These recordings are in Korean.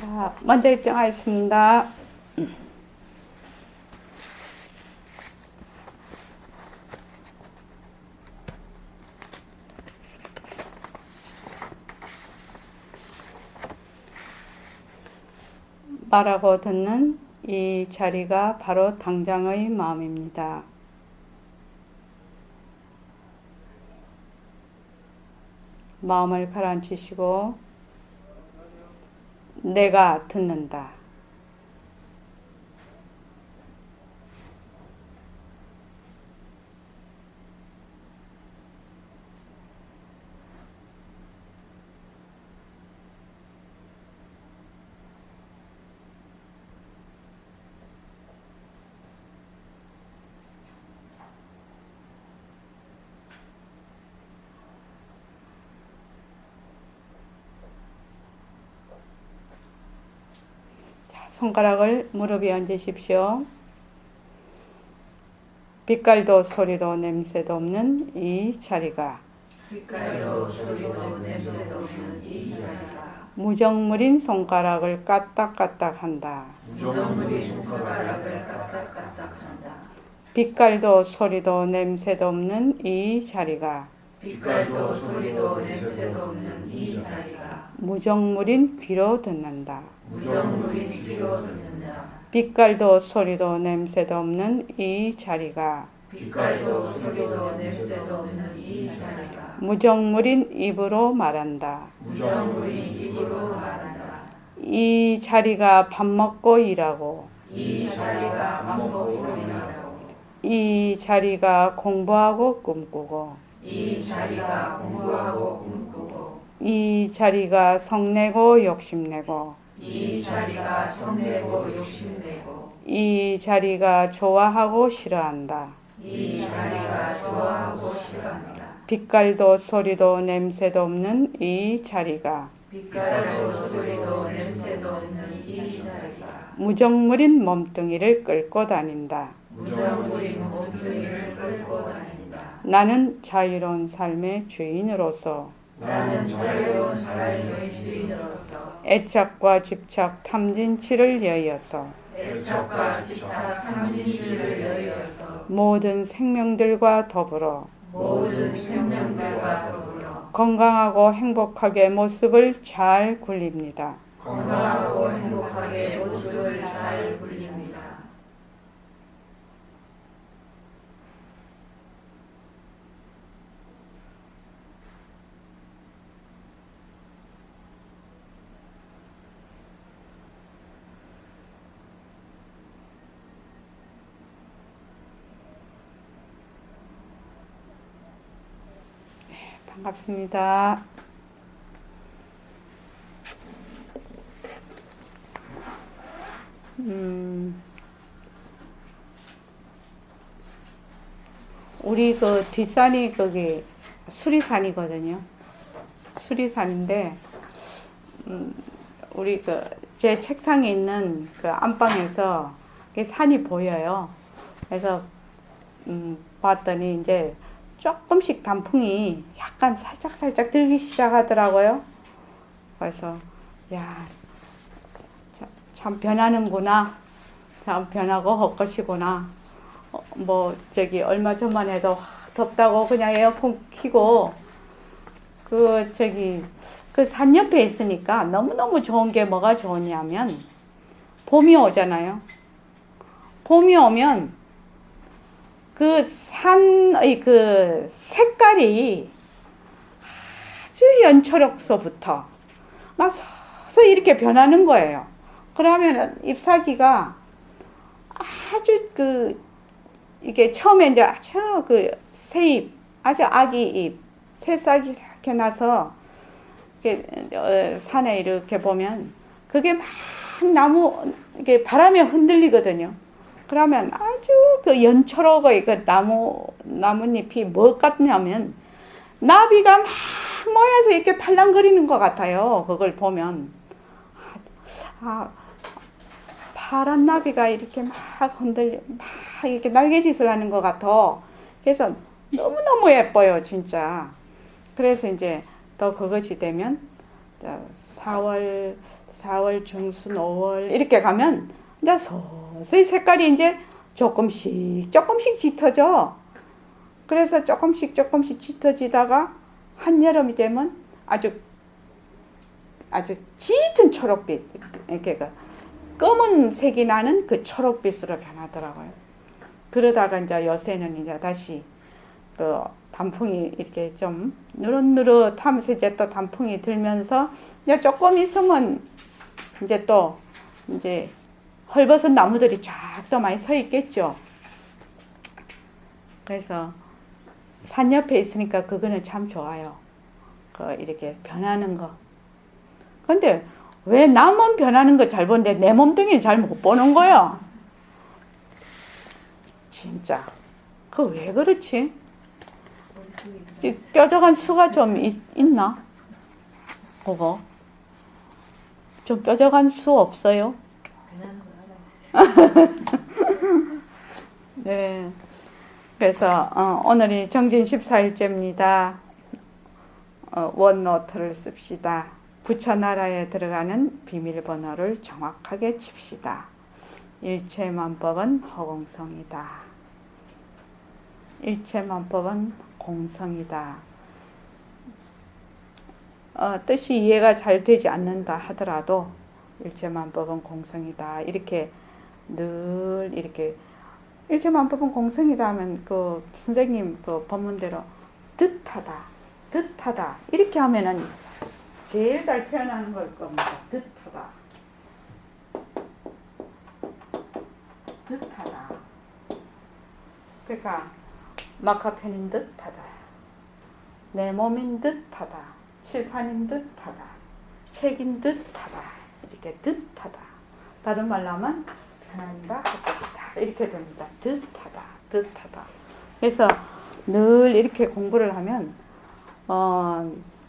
자, 먼저 입장하겠습니다. 말하고 듣는 이 자리가 바로 당장의 마음입니다. 마음을 가라앉히시고 내가 듣는다. 손가락을 무릎 위에 얹으십시오. 빛깔도 소리도 냄새도 없는 이 자리가 빛깔도 소리도 냄새도 없는 이 자리가 무정물인 손가락을 까딱까딱한다. 무정물인 손가락을 까딱까딱한다. 빛깔도 소리도 냄새도 없는 이 자리가 빛깔도 소리도 냄새도 없는 이 자리가 무정물인 귀로 듣는다. 무정물인 귀로 듣는다. 빛깔도 소리도 냄새도 없는 이 자리가 빛깔도 소리도 냄새도 없는 이 자리가 무정물인 입으로 말한다. 무정물인 입으로 말한다. 이 자리가 밥 먹고 일하고 이 자리가 밥 먹고 일하고 이 자리가 공부하고 꿈꾸고 이 자리가 공부하고 꿈꾸고 이 자리가 성내고 욕심내고 이 자리가 성내고 욕심내고 이 자리가 좋아하고 싫어한다. 이 자리가 좋아하고 싫어한다. 빛깔도 소리도 냄새도 없는 이 자리가 빛깔도 소리도 냄새도 없는 이 자리가 무정물인 몸뚱이를 끌고 다닌다. 무정물인 몸뚱이를 끌고 다닌다. 나는 자유로운 삶의 주인으로서 나는 자유로운 삶의 주인으로서 애착과 집착 탐진치를 여의어서 애착과 집착 탐진치를 여의어서 모든 생명들과 더불어 모든 생명들과 더불어 건강하고 행복하게 모습을 잘 굴립니다. 건강하고 행복하게 모습을 잘 굴립니다. 반갑습니다. 우리 그 뒷산이 거기 수리산이거든요. 수리산인데, 우리 제 책상에 있는 그 안방에서 산이 보여요. 그래서, 봤더니 이제 조금씩 단풍이 약간 살짝 들기 시작하더라고요. 그래서, 야, 참 변하는구나. 참 변하고 헛것이구나. 얼마 전만 해도 덥다고 그냥 에어컨 켜고, 그 산 옆에 있으니까 너무너무 좋은 게 뭐가 좋으냐면, 봄이 오잖아요. 봄이 오면, 그 산의 그 색깔이 아주 연초록서부터 막 서서히 이렇게 변하는 거예요. 그러면 잎사귀가 아주 이게 처음에 이제 아주 새잎, 아주 아기 잎, 새싹이 이렇게 나서 이렇게 산에 이렇게 보면 그게 막 이게 바람에 흔들리거든요. 그러면 아주 연초록의 나뭇잎이 뭐 같냐면 나비가 막 모여서 이렇게 팔랑거리는 것 같아요. 그걸 보면. 파란 나비가 이렇게 막 이렇게 날개짓을 하는 것 같아. 그래서 너무너무 예뻐요, 진짜. 그래서 이제 또 그것이 되면 4월 4월 중순 5월 이렇게 가면 이제 서서히 색깔이 이제 조금씩 짙어져. 그래서 조금씩 짙어지다가 한여름이 되면 아주 짙은 초록빛, 이렇게 그 검은색이 나는 그 초록빛으로 변하더라고요. 그러다가 이제 요새는 이제 다시 그 단풍이 이렇게 좀 누릇누릇하면서 이제 또 단풍이 들면서 이제 조금 있으면 이제 또 이제 헐벗은 나무들이 쫙 또 많이 서 있겠죠. 그래서 산 옆에 있으니까 그거는 참 좋아요. 그 이렇게 변하는 거. 근데 왜 남은 변하는 거 잘 보는데 내 몸뚱이는 잘 못 보는 거야? 진짜. 그 왜 그렇지? 뾰족한 수가 좀 있나? 그거. 좀 뾰족한 수 없어요? 네. 그래서 오늘이 정진 14일째입니다. 원노트를 씁시다. 부처나라에 들어가는 비밀번호를 정확하게 칩시다. 일체만법은 허공성이다. 일체만법은 공성이다. 뜻이 이해가 잘 되지 않는다 하더라도 일체만법은 공성이다. 이렇게 늘 이렇게 일체만법은 공성이다 하면 그 선생님 그 법문대로 뜻하다 이렇게 하면은 제일 잘 표현하는 걸 겁니다. 뜻하다. 그러니까 마카펜인 듯하다. 내 몸인 듯하다. 칠판인 듯하다. 책인 듯하다. 이렇게 듯하다. 다른 말로 하면 변한다 할 것이다. 이렇게 됩니다. 듯하다. 그래서 늘 이렇게 공부를 하면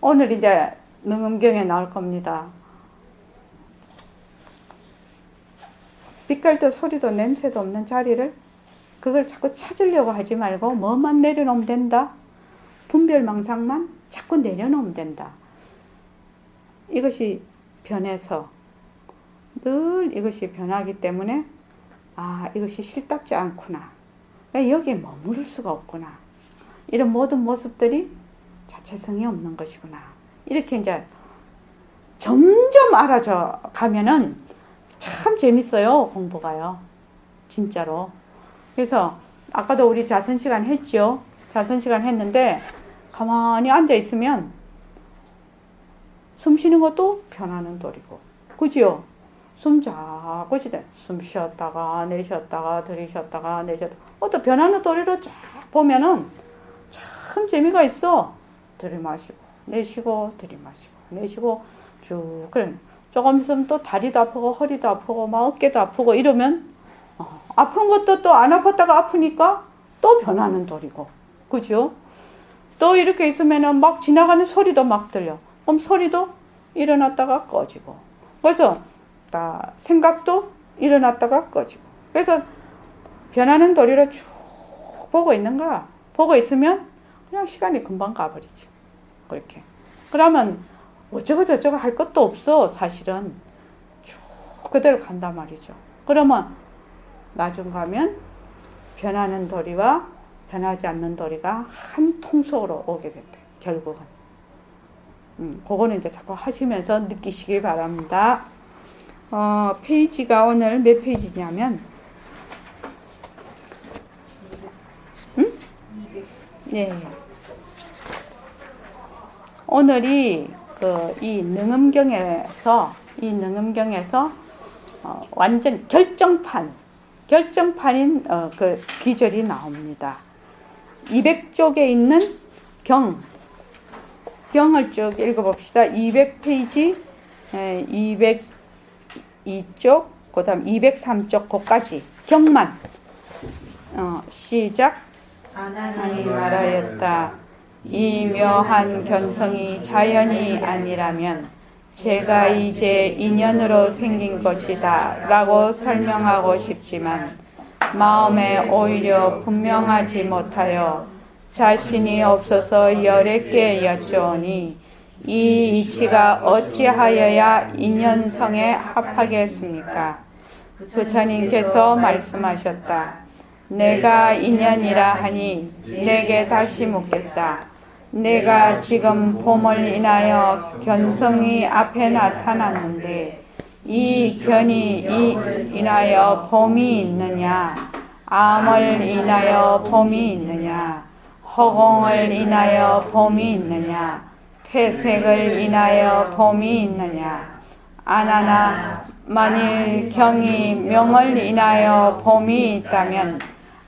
오늘 이제 능음경에 나올 겁니다. 빛깔도 소리도 냄새도 없는 자리를 그걸 자꾸 찾으려고 하지 말고 뭐만 내려놓으면 된다. 분별망상만 자꾸 내려놓으면 된다. 이것이 변해서 늘 이것이 변하기 때문에 이것이 싫답지 않구나. 여기에 머무를 수가 없구나. 이런 모든 모습들이 자체성이 없는 것이구나. 이렇게 이제 점점 알아져 가면은 참 재밌어요. 공부가요. 진짜로. 그래서 아까도 우리 자선시간 했죠. 자선시간 했는데 가만히 앉아 있으면 숨 쉬는 것도 변하는 도리고. 그죠? 숨 자꾸 쉬다. 숨 쉬었다가 내쉬었다가 들이쉬었다가 내쉬었다가 또 변하는 도리로 쫙 보면은 참 재미가 있어. 들이마시고 내쉬고 들이마시고 내쉬고 쭉 그래. 조금 있으면 또 다리도 아프고 허리도 아프고 막 어깨도 아프고 이러면 아픈 것도 또 안 아팠다가 아프니까 또 변하는 도리고. 그죠? 또 이렇게 있으면은 막 지나가는 소리도 막 들려. 그럼 소리도 일어났다가 꺼지고. 그래서 생각도 일어났다가 꺼지고. 그래서 변하는 도리를 쭉 보고 있는 거야. 보고 있으면 그냥 시간이 금방 가버리지. 그렇게. 그러면 어쩌고 저쩌고 할 것도 없어. 사실은 쭉 그대로 간단 말이죠. 그러면 나중 가면 변하는 도리와 변하지 않는 도리가 한 통속으로 오게 된대. 결국은. 그거는 이제 자꾸 하시면서 느끼시기 바랍니다. 페이지가 오늘 몇 페이지냐면 네. 오늘이 이 능음경에서 완전 결정판인 그 기절이 나옵니다. 200쪽에 있는 경을 쭉 읽어봅시다. 200페이지 202쪽 그 다음 203쪽 거까지 경만 시작. 하나님이 말하였다. 이 묘한 견성이 자연이 아니라면 제가 이제 인연으로 생긴 것이다 라고 설명하고 싶지만 마음에 오히려 분명하지 못하여 자신이 없어서 여럿께 여쭈오니 이 이치가 어찌하여야 인연성에 합하겠습니까? 부처님께서 말씀하셨다. 내가 인연이라 하니 내게 다시 묻겠다. 내가 지금 봄을 인하여 견성이 앞에 나타났는데 이 견이 인하여 봄이 있느냐? 암을 인하여 봄이 있느냐? 허공을 인하여 봄이 있느냐? 폐색을 인하여 봄이 있느냐? 아나나 만일 경이 명을 인하여 봄이 있다면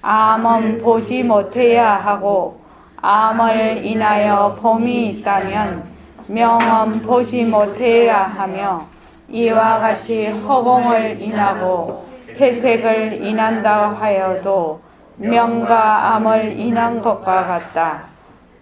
암은 보지 못해야 하고 암을 인하여 봄이 있다면 명은 보지 못해야 하며 이와 같이 허공을 인하고 폐색을 인한다 하여도 명과 암을 인한 것과 같다.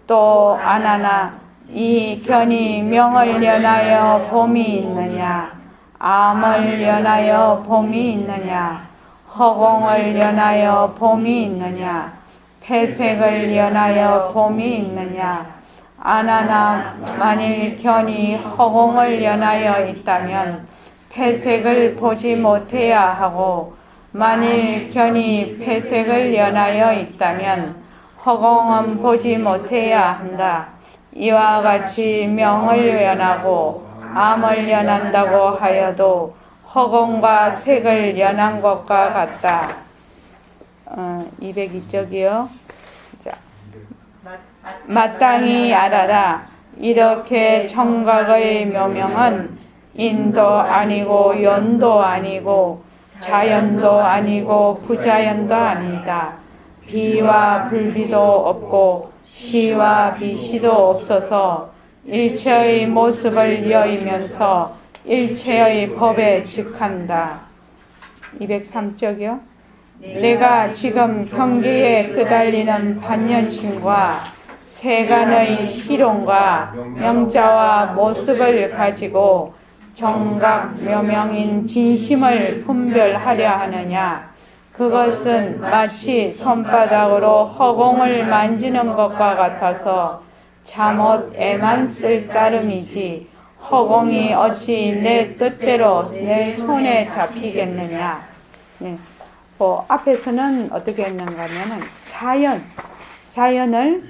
또 아나나 이 견이 명을 연하여 봄이 있느냐? 암을 연하여 봄이 있느냐? 허공을 연하여 봄이 있느냐? 폐색을 연하여 봄이 있느냐? 아나나 만일 견이 허공을 연하여 있다면 폐색을 보지 못해야 하고 만일 견이 폐색을 연하여 있다면 허공은 보지 못해야 한다. 이와 같이 명을 연하고 암을 연한다고 하여도 허공과 색을 연한 것과 같다. 202쪽이요. 자, 마땅히 알아라. 이렇게 청각의 묘명은 인도 아니고 연도 아니고 자연도 아니고 부자연도 아니다. 비와 불비도 없고 시와 비시도 없어서 일체의 모습을 여이면서 일체의 법에 즉한다. 203쪽이요. 내가 지금 경계에 끄달리는 반연심과 세간의 희롱과 명자와 모습을 가지고 정각 묘명인 진심을 분별하려 하느냐? 그것은 마치 손바닥으로 허공을 만지는 것과 같아서 잠옷 애만 쓸 따름이지 허공이 어찌 내 뜻대로 내 손에 잡히겠느냐. 네. 앞에서는 어떻게 했는가 하면은 자연을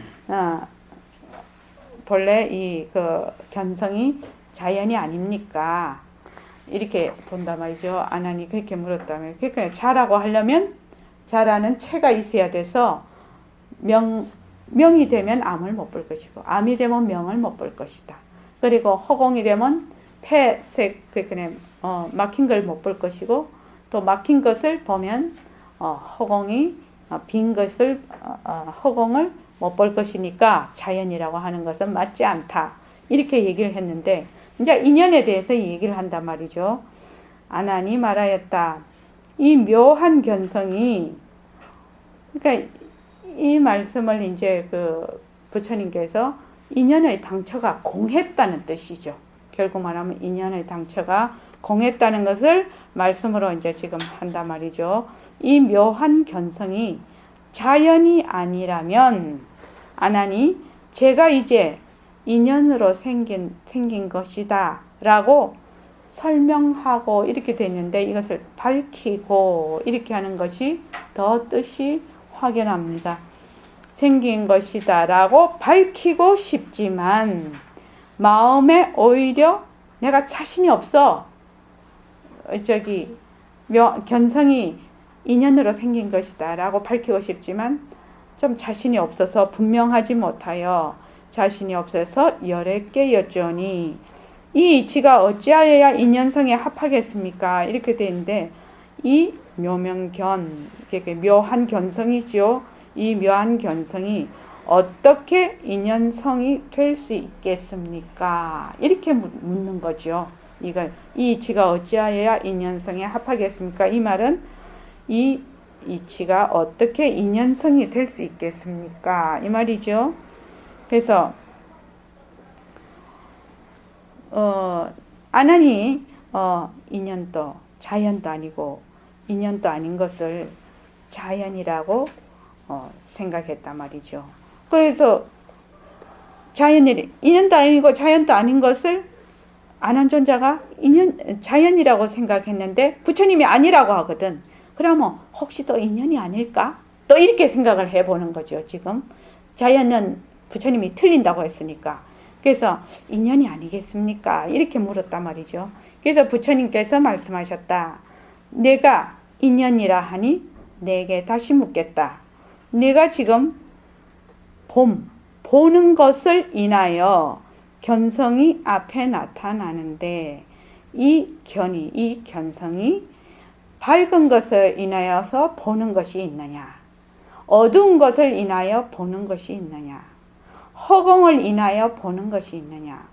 본래 이 견성이 자연이 아닙니까? 이렇게 본단 말이죠. 아나니 그렇게 물었다면, 그러니까 자라고 하려면 자라는 체가 있어야 돼서 명이 되면 암을 못 볼 것이고 암이 되면 명을 못 볼 것이다. 그리고 허공이 되면 폐색, 그러니까 막힌 걸 못 볼 것이고 또 막힌 것을 보면 허공이 빈 것을 허공을 못 볼 것이니까 자연이라고 하는 것은 맞지 않다. 이렇게 얘기를 했는데 이제 인연에 대해서 얘기를 한단 말이죠. 아나니 말하였다. 이 묘한 견성이, 그러니까 이 말씀을 이제 부처님께서 인연의 당처가 공했다는 뜻이죠. 결국 말하면 인연의 당처가 공했다는 것을 말씀으로 이제 지금 한단 말이죠. 이 묘한 견성이 자연이 아니라면 아나니 제가 이제 인연으로 생긴 것이다 라고 설명하고 이렇게 됐는데 이것을 밝히고 이렇게 하는 것이 더 뜻이 확연합니다. 생긴 것이다 라고 밝히고 싶지만 마음에 오히려 내가 자신이 없어. 견성이 인연으로 생긴 것이다 라고 밝히고 싶지만 좀 자신이 없어서 분명하지 못하여 자신이 없어서 열애께 여쭈니 이 이치가 어찌하여야 인연성에 합하겠습니까? 이렇게 되는데 이 묘명견, 묘한 견성이죠. 이 묘한 견성이 어떻게 인연성이 될 수 있겠습니까? 이렇게 묻는 거죠. 이 이치가 어찌하여야 인연성에 합하겠습니까? 이 말은 이 이치가 어떻게 인연성이 될 수 있겠습니까? 이 말이죠. 그래서 아나니 인연도 자연도 아니고 인연도 아닌 것을 자연이라고 생각했단 말이죠. 그래서 자연이 인연도 아니고 자연도 아닌 것을 안한존자가 자연이라고 생각했는데 부처님이 아니라고 하거든. 그러면 혹시 또 인연이 아닐까? 또 이렇게 생각을 해보는 거죠. 지금 자연은 부처님이 틀린다고 했으니까. 그래서 인연이 아니겠습니까? 이렇게 물었단 말이죠. 그래서 부처님께서 말씀하셨다. 내가 인연이라 하니 내게 다시 묻겠다. 내가 지금 보는 것을 인하여 견성이 앞에 나타나는데 이 견성이 밝은 것을 인하여서 보는 것이 있느냐? 어두운 것을 인하여 보는 것이 있느냐? 허공을 인하여 보는 것이 있느냐?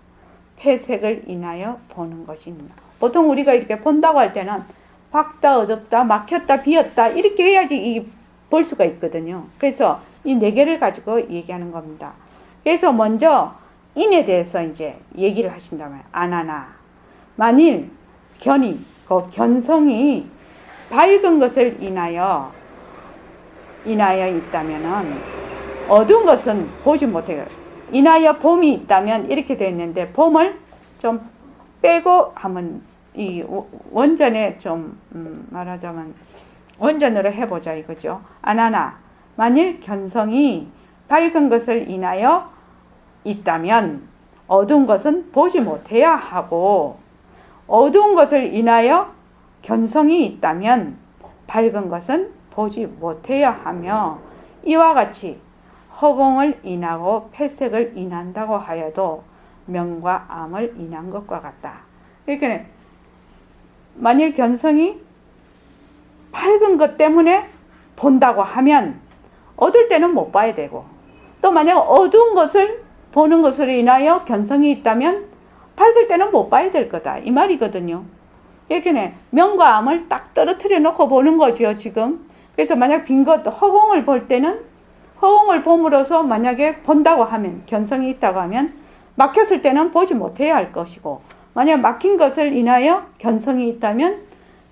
폐색을 인하여 보는 것이 있느냐? 보통 우리가 이렇게 본다고 할 때는 밝다, 어둡다, 막혔다, 비었다 이렇게 해야지 볼 수가 있거든요. 그래서 이 네 개를 가지고 얘기하는 겁니다. 그래서 먼저 인에 대해서 이제 얘기를 하신다면 아나나 만일 견성이 밝은 것을 인하여 있다면은 어두운 것은 보지 못해요. 인하여 봄이 있다면 이렇게 되어 있는데 봄을 좀 빼고 한번 이 원전에 좀 말하자면 원전으로 해보자 이거죠. 아나나 만일 견성이 밝은 것을 인하여 있다면 어두운 것은 보지 못해야 하고 어두운 것을 인하여 견성이 있다면 밝은 것은 보지 못해야 하며 이와 같이 허공을 인하고 폐색을 인한다고 하여도 명과 암을 인한 것과 같다. 이렇게 만일 견성이 밝은 것 때문에 본다고 하면 어두울 때는 못 봐야 되고 또 만약 어두운 것을 보는 것으로 인하여 견성이 있다면 밝을 때는 못 봐야 될 거다 이 말이거든요. 이렇게 명과 암을 딱 떨어뜨려 놓고 보는 거죠 지금. 그래서 만약 빈 것 허공을 볼 때는 허공을 봄으로써 만약에 본다고 하면 견성이 있다고 하면 막혔을 때는 보지 못해야 할 것이고 만약 막힌 것을 인하여 견성이 있다면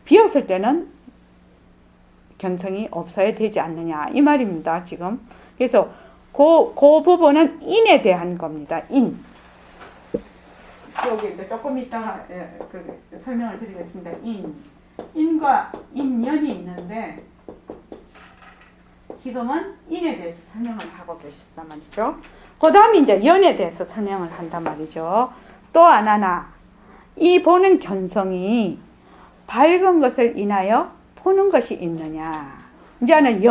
비었을 때는 견성이 없어야 되지 않느냐 이 말입니다 지금. 그래서 그 부분은 인에 대한 겁니다. 인. 여기 이제 조금 이따가 설명을 드리겠습니다. 인과 인연이 있는데 지금은 인에 대해서 설명을 하고 계시단 말이죠. 그 다음에 이제 연에 대해서 설명을 한단 말이죠. 또 하나 이 보는 견성이 밝은 것을 인하여 보는 것이 있느냐. 이제는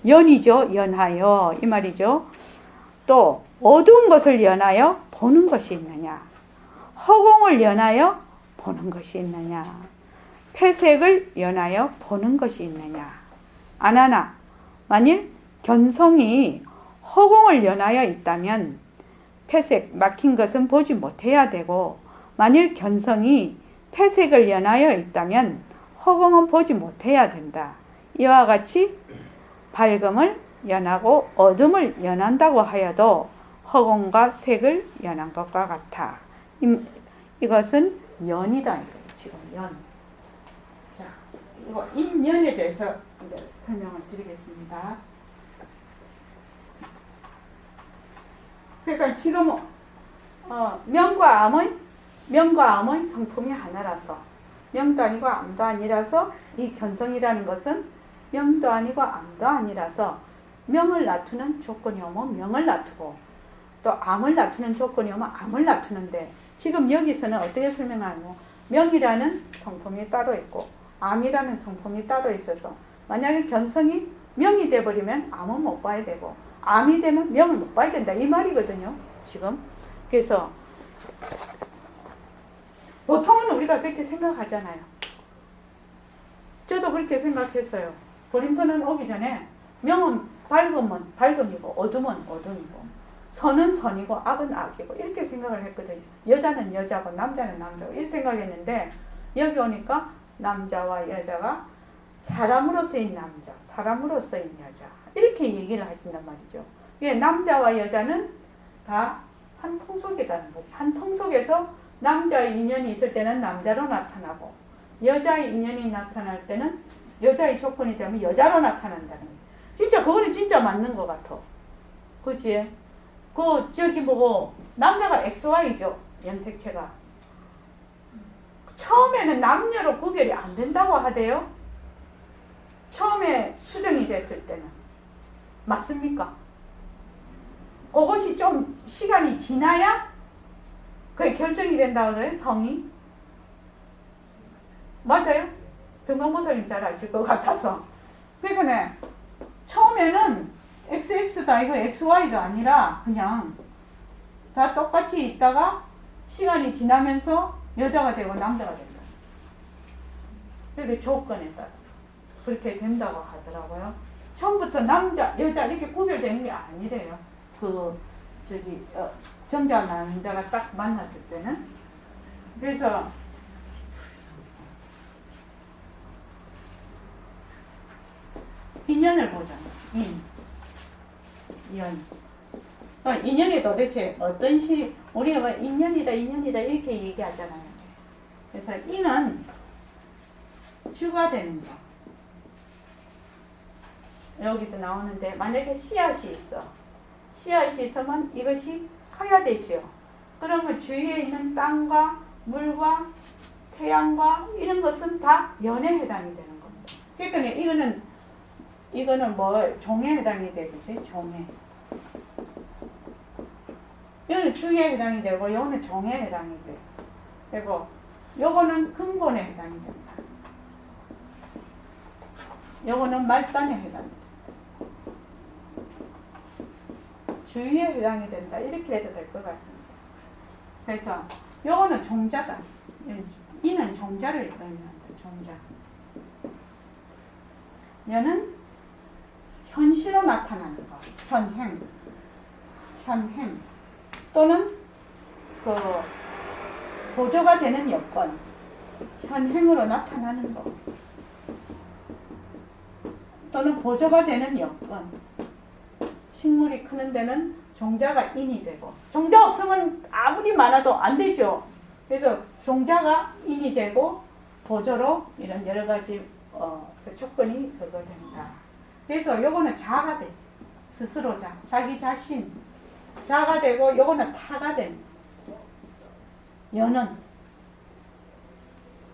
연이죠. 연하여 이 말이죠. 또 어두운 것을 연하여 보는 것이 있느냐. 허공을 연하여 보는 것이 있느냐. 폐색을 연하여 보는 것이 있느냐. 아나나 만일 견성이 허공을 연하여 있다면 폐색 막힌 것은 보지 못해야 되고 만일 견성이 폐색을 연하여 있다면 허공은 보지 못해야 된다. 이와 같이 밝음을 연하고 어둠을 연한다고 하여도 허공과 색을 연한 것과 같아. 이것은 연이다. 지금 연. 자, 이거 인연에 대해서 이제 설명을 드리겠습니다. 그러니까 지금 명과 암은 성품이 하나라서 명도 아니고 암도 아니라서 이 견성이라는 것은 명도 아니고 암도 아니라서 명을 나투는 조건이 오면 명을 나투고 또 암을 나투는 조건이 오면 암을 나투는데 지금 여기서는 어떻게 설명하냐면 명이라는 성품이 따로 있고 암이라는 성품이 따로 있어서 만약에 견성이 명이 돼버리면 암은 못 봐야 되고 암이 되면 명을 못 봐야 된다 이 말이거든요 지금. 그래서 보통은 우리가 그렇게 생각하잖아요. 저도 그렇게 생각했어요. 보림선은 오기 전에 명은 밝음은 밝음이고 어둠은 어둠이고 선은 선이고 악은 악이고 이렇게 생각을 했거든요. 여자는 여자고 남자는 남자고 이렇게 생각했는데 여기 오니까 남자와 여자가 사람으로서인 남자, 사람으로서인 여자 이렇게 얘기를 하신단 말이죠. 이게 남자와 여자는 다 한 통 속이라는 거죠. 한 통 속에서 남자의 인연이 있을 때는 남자로 나타나고 여자의 인연이 나타날 때는 여자의 조건이 되면 여자로 나타난다는 거예요. 진짜 그거는 진짜 맞는 것 같아. 그치? 저기 뭐고 남자가 XY죠. 염색체가. 처음에는 남녀로 구별이 안 된다고 하대요. 처음에 수정이 됐을 때는. 맞습니까? 그것이 좀 시간이 지나야 그게 결정이 된다고 해요. 성이. 맞아요? 등광보살님 잘 아실 것 같아서. 그러니까 처음에는 XX도 아니고 XY도 아니라 그냥 다 똑같이 있다가 시간이 지나면서 여자가 되고 남자가 된다. 그게 조건에 따라 그렇게 된다고 하더라고요. 처음부터 남자, 여자 이렇게 구별되는 게 아니래요. 정자 남자가 딱 만났을 때는. 그래서 인연을 보잖아. 연. 인연이 도대체 어떤 우리가 뭐 인연이다 이렇게 얘기하잖아요. 그래서 인은 주가 되는 거. 여기도 나오는데 만약에 씨앗이 있어. 씨앗이 있으면 이것이 커야 되죠. 그러면 주위에 있는 땅과 물과 태양과 이런 것은 다 연에 해당이 되는 겁니다. 그러니까 이거는 뭐 종에 해당이 되겠지. 종에. 이거는 주에 해당이 되고 이거는 종에 해당이 되고 요거는 근본에 해당이 된다. 요거는 말단에 해당이 된다. 주위에 해당이 된다. 이렇게 해도 될 것 같습니다. 그래서 요거는 종자다. 이는 종자를 의미한다. 종자. 얘는 현실로 나타나는 거. 현행. 또는 보조가 되는 여건. 현행으로 나타나는 거. 또는 보조가 되는 여건. 식물이 크는 데는 종자가 인이 되고, 종자 없으면 아무리 많아도 안 되죠. 그래서 종자가 인이 되고 보조로 이런 여러 가지 그 조건이 그거 된다. 그래서 요거는 자가 돼. 스스로 자기 자신 자가 되고, 요거는 타가 된 연은.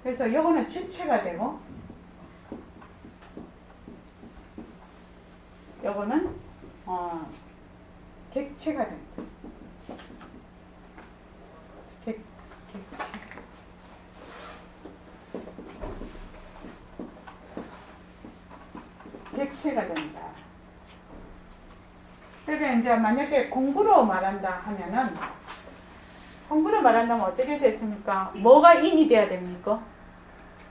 그래서 요거는 주체가 되고, 요거는 객체가 된다. 객체. 객체가 된다. 그러니까 이제 만약에 공부로 말한다 하면은, 공부로 말한다면 어떻게 됐습니까? 뭐가 인이 돼야 됩니까?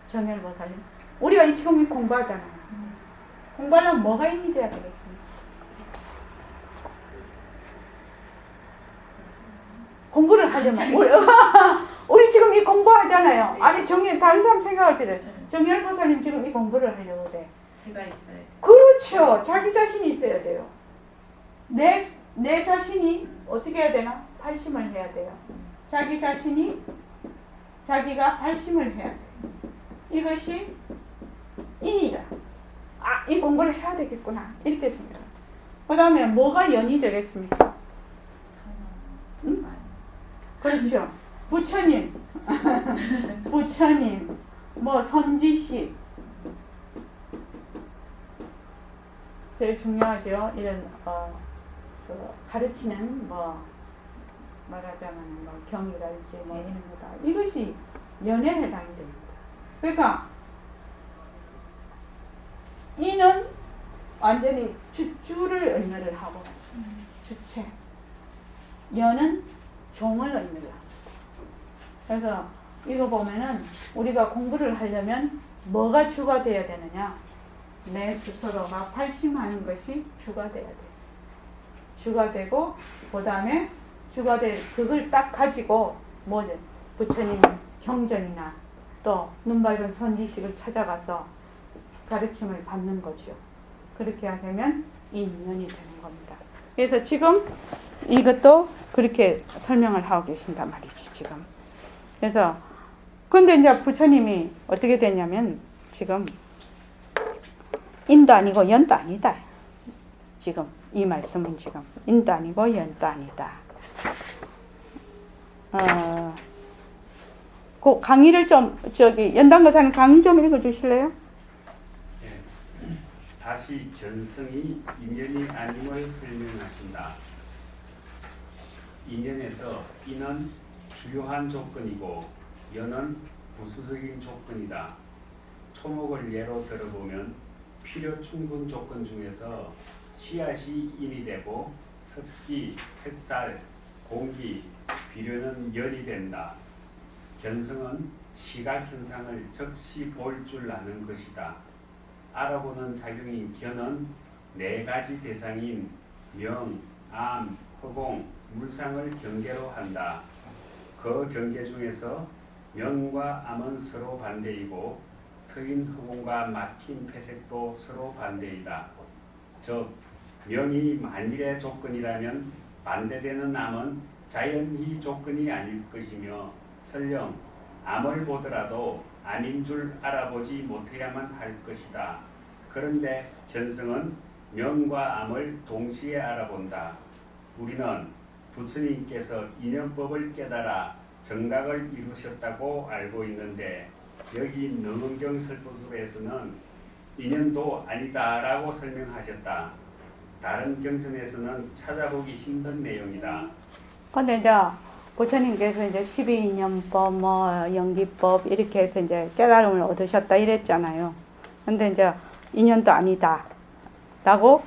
전일보살님. 우리가 지금 공부하잖아요. 공부하려면 뭐가 인이 돼야 되겠습니까? 공부를 하려면 우리 지금 이 공부하잖아요. 아니 다른 사람 생각할 때 정열보살님 지금 이 공부를 하려고 돼. 제가 있어야 돼. 그렇죠. 자기 자신이 있어야 돼요. 내 자신이 어떻게 해야 되나? 발심을 해야 돼요. 자기 자신이 자기가 발심을 해야 돼. 이것이 인이다. 이 공부를 해야 되겠구나. 이렇게 생각해요. 그 다음에 뭐가 연이 되겠습니까? 응? 그렇죠. 부처님, 선지식. 제일 중요하죠. 이런 가르치는 말하자면 경이랄지 이런 거다. 이것이 연에 해당이 됩니다. 그러니까 이는 완전히 주를 의미를 하고 주체. 연은 종을 의미를 합니다. 그래서 이거 보면은 우리가 공부를 하려면 뭐가 주가 되어야 되느냐? 내 스스로가 발심하는 것이 주가 돼야 돼. 주가 되고, 그 다음에 그걸 딱 가지고 부처님 경전이나 또 눈 밝은 선지식을 찾아가서 가르침을 받는 거죠. 그렇게 하면 인연이 되는 겁니다. 그래서 지금 이것도 그렇게 설명을 하고 계신단 말이지, 지금. 그래서, 근데 이제 부처님이 어떻게 되냐면, 지금, 인도 아니고 연도 아니다. 지금. 이 말씀은 지금 인도 아니고 연도 아니다. 그 강의를 좀 연단거사님 강의 좀 읽어주실래요? 네. 다시 견성이 인연이 아님을 설명하신다. 인연에서 인은 주요한 조건이고 연은 부수적인 조건이다. 초목을 예로 들어보면 필요 충분 조건 중에서 씨앗이 인이 되고 습기, 햇살, 공기, 비료는 열이 된다. 견성은 시각 현상을 즉시 볼 줄 아는 것이다. 알아보는 작용인 견은 네 가지 대상인 명, 암, 허공, 물상을 경계로 한다. 그 경계 중에서 명과 암은 서로 반대이고 트인 허공과 막힌 폐색도 서로 반대이다. 즉 명이 만일의 조건이라면 반대되는 암은 자연히 조건이 아닐 것이며 설령 암을 보더라도 암인 줄 알아보지 못해야만 할 것이다. 그런데 견성은 명과 암을 동시에 알아본다. 우리는 부처님께서 인연법을 깨달아 정각을 이루셨다고 알고 있는데 여기 능언경 설법에서는 인연도 아니다라고 설명하셨다. 다른 경전에서는 찾아보기 힘든 내용이다. 근데 이제 부처님께서 이제 12인연법, 연기법 이렇게 해서 이제 깨달음을 얻으셨다 이랬잖아요. 근데 이제 인연도 아니다 라고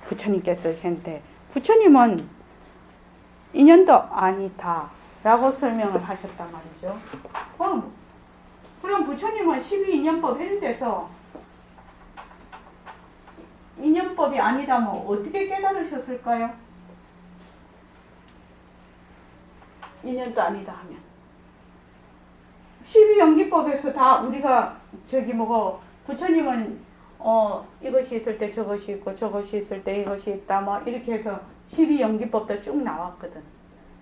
부처님께서 했는데 부처님은 인연도 아니다 라고 설명을 하셨단 말이죠. 그럼 부처님은 12인연법 해는 데서 인연법이 아니다 뭐 어떻게 깨달으셨을까요? 인연도 아니다 하면 12연기법에서 다 우리가 부처님은 이것이 있을 때 저것이 있고 저것이 있을 때 이것이 있다 뭐 이렇게 해서 12연기법도 쭉 나왔거든.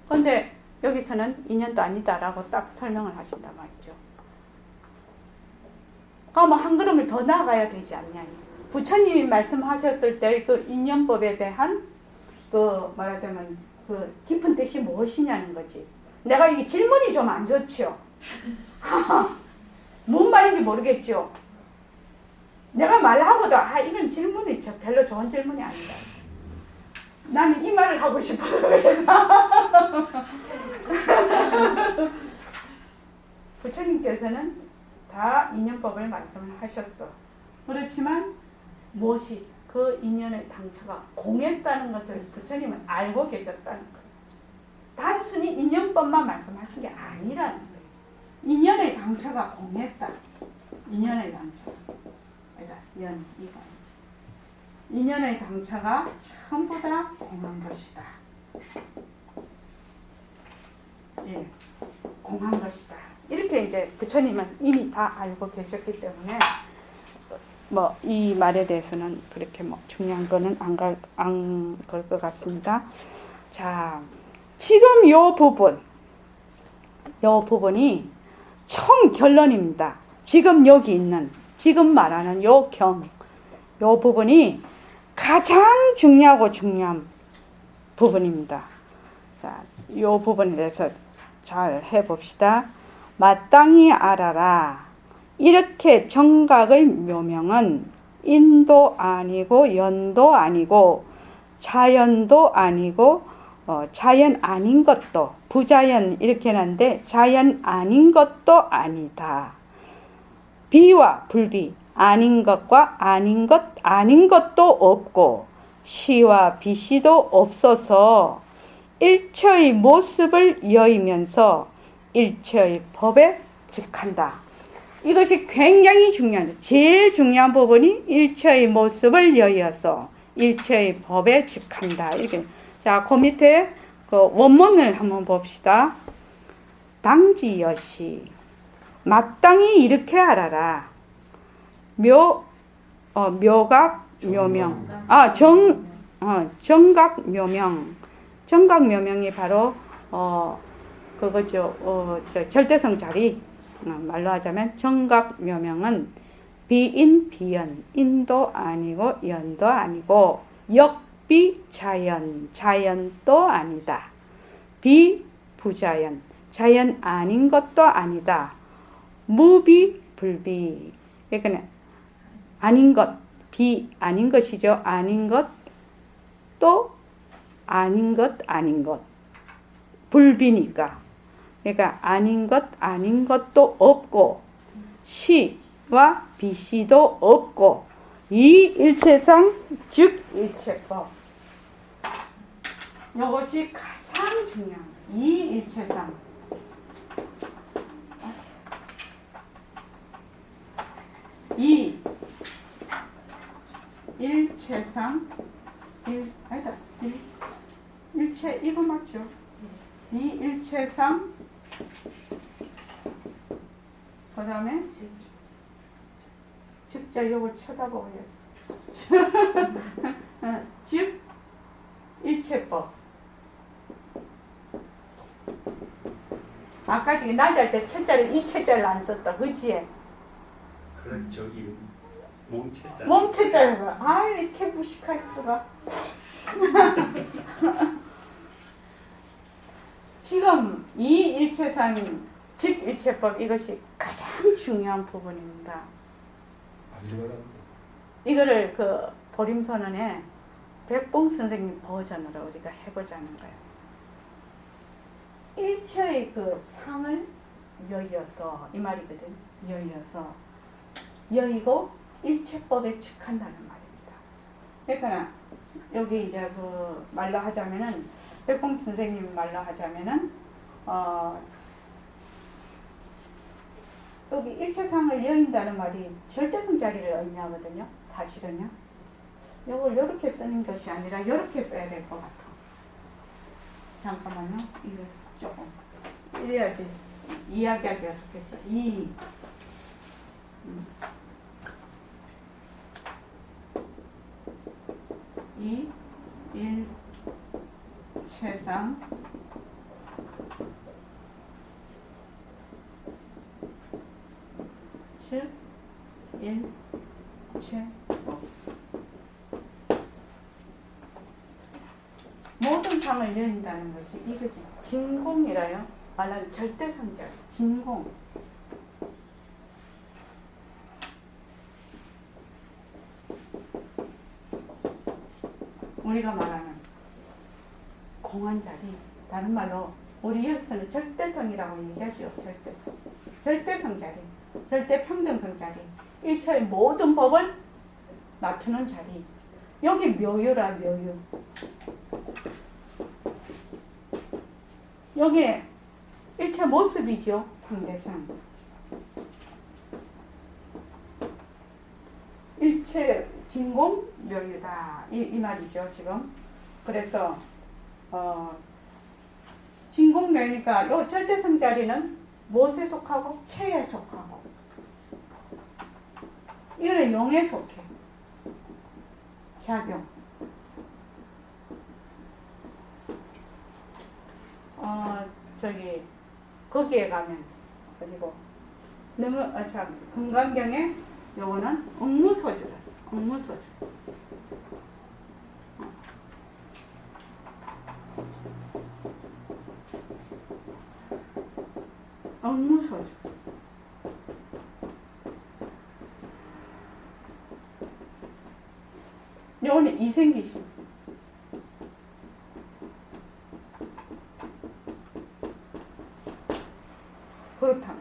근데 여기서는 인연도 아니다라고 딱 설명을 하신단 말이죠. 그러면 한 걸음을 더 나아가야 되지 않냐. 부처님이 말씀하셨을 때 그 인연법에 대한 말하자면 그 깊은 뜻이 무엇이냐는 거지. 내가 이게 질문이 좀 안 좋죠. 뭔 말인지 모르겠죠. 내가 말하고도 이건 질문이 별로 좋은 질문이 아니다. 나는 이 말을 하고 싶어서 그래. 부처님께서는 다 인연법을 말씀을 하셨어. 그렇지만 무엇이 그 인연의 당처가 공했다는 것을 부처님은 알고 계셨다는 거예요. 단순히 인연법만 말씀하신 게 아니라는 거예요. 인연의 당처가 공했다. 인연의 당처. 이거 인연의 당처가 전부 다 공한 것이다. 예, 공한 것이다. 이렇게 이제 부처님은 이미 다 알고 계셨기 때문에 이 말에 대해서는 그렇게 중요한 거는 안 걸 것 같습니다. 자, 지금 요 부분이 총 결론입니다. 지금 여기 있는, 지금 말하는 요 부분이 가장 중요한 부분입니다. 자, 요 부분에 대해서 잘 해봅시다. 마땅히 알아라. 이렇게 정각의 묘명은 인도 아니고 연도 아니고 자연도 아니고 자연 아닌 것도 부자연 이렇게 하는데 자연 아닌 것도 아니다. 비와 불비 아닌 것과 아닌 것도 없고 시와 비시도 없어서 일체의 모습을 여의면서 일체의 법에 즉한다. 이것이 굉장히 중요합니다. 제일 중요한 부분이 일체의 모습을 여의어서 일체의 법에 즉한다. 이렇게. 자, 그 밑에 원문을 한번 봅시다. 당지여시 마땅히 이렇게 알아라. 묘각 묘명. 정각 묘명. 정각 묘명이 바로 그거죠. 절대성 자리. 말로 하자면 정각 묘명은 비인 비연, 인도 아니고 연도 아니고 비자연, 자연도 아니다. 비부자연, 자연 아닌 것도 아니다. 무비불비, 그러니까 아닌 것, 비 아닌 것이죠. 아닌 것, 또 아닌 것, 아닌 것. 불비니까. 그러니까 아닌 것, 아닌 것도 없고 시와 비시도 없고 이 일체상 즉 일체법. 이것이 가장 중요한 거예요. 이 일체상. 이 일체상 아니다. 일체 이거 맞죠? 이 일체상 그 다음에 즉자 이걸 쳐다보고 즉 일체법. 아까 지금 낮을 때 채자를 이 채자를 안 썼다. 그치? 그렇죠. 이 몸체자. 몸체자가 아 이렇게 무식할 수가. 지금 이 일체상 즉 일체법 이것이 가장 중요한 부분입니다. 이거를 그 보림선언에 백봉 선생님 버전으로 우리가 해보자는 거예요. 일체의 그 상을 여의어서 이 말이거든. 여의어서 여의고 일체법에 측한다는 말입니다. 그러니까 여기 이제 그 말로 하자면은 백봉 선생님 말로 하자면은 여기 일체상을 여인다는 말이 절대성 자리를 의미하거든요. 사실은요. 이걸 이렇게 쓰는 것이 아니라 이렇게 써야 될 것 같아. 잠깐만요. 이거 조금 이래야지 이야기하기가 좋겠어. 이 일체상 즉 일체법. 모든 상을 여인다는 것이 이것이 진공이라요. 말하는 절대성자 진공. 우리가 말하는 공한 자리, 다른 말로 우리 여기서는 절대성이라고 얘기하죠. 절대성. 절대성 자리, 절대평등성 자리, 일체의 모든 법을 맞추는 자리. 여기 묘유라 묘유. 여기 일체 모습이죠. 상대상. 일체 진공 묘유다. 이 말이죠. 지금. 그래서 진공 묘유니까 요 절대성 자리는 무엇에 속하고? 체에 속하고. 이거는 용에 속해. 작용. 거기에 가면 어디고 너무 금강경에 요거는 응무소주다. 응무소주. 응무소주. 요거는 이생기심. 그렇다면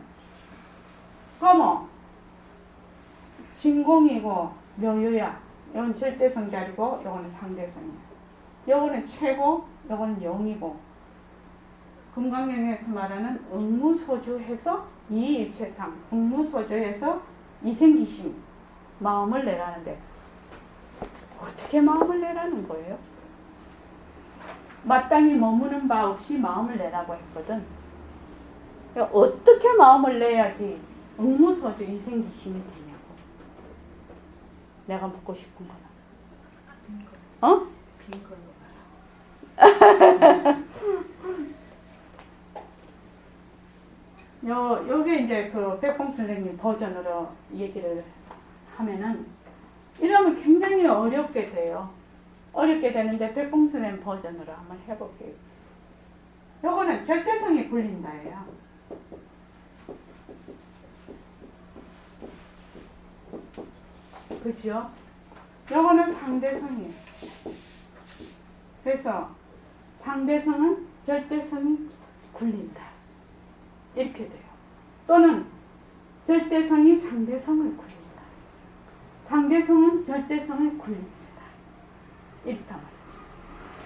그러면 진공이고 묘유야. 이건 절대성 자리고 이거는 상대성이야. 이거는 최고, 이거는 영이고. 금강경에서 말하는 응무소주해서 이일체상, 응무소주해서 이생기심, 마음을 내라는데 어떻게 마음을 내라는 거예요? 마땅히 머무는 바 없이 마음을 내라고 했거든. 어떻게 마음을 내야지 응무소주 이생기심이 되냐고. 내가 묻고 싶은 거다. 어? 빈 걸로 봐라. 요게 이제 그 백봉 선생님 버전으로 얘기를 하면은 이러면 굉장히 어렵게 돼요. 어렵게 되는데 백봉선생 버전으로 한번 해볼게요. 요거는 절대성이 굴린다예요. 그죠? 요거는 상대성이에요. 그래서 상대성은 절대성이 굴린다. 이렇게 돼요. 또는 절대성이 상대성을 굴린다. 상대성은 절대성을 굴린다. 이렇단 말이죠.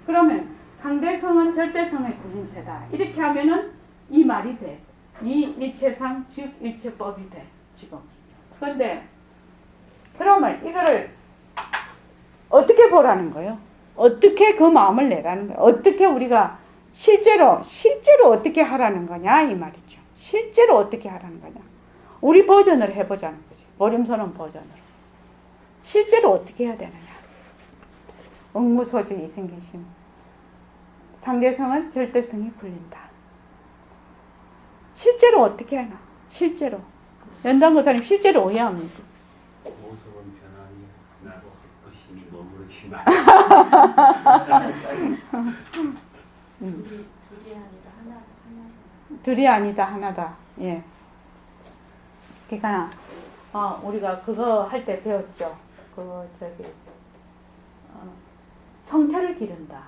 그러면 상대성은 절대성을 굴린 세다. 이렇게 하면은 이 말이 돼. 이 일체상 즉 일체법이 돼. 지금. 그런데 그러면 이거를 어떻게 보라는 거예요? 어떻게 그 마음을 내라는 거예요? 어떻게 우리가 실제로 어떻게 하라는 거냐 이 말이죠. 실제로 어떻게 하라는 거냐. 우리 버전으로 해보자는 거지. 보림선언 버전으로. 실제로 어떻게 해야 되느냐. 응무소주 이생기심. 상대성은 절대성이 굴린다. 실제로 어떻게 하나? 실제로. 연단고사님 실제로 오해합니다. 모습은 변하니 나도 헛것이니 머무르지 마. 둘이 아니다 하나. 둘이 아니다 하나다. 예. 그러니까 우리가 그거 할 때 배웠죠. 성태를 기른다.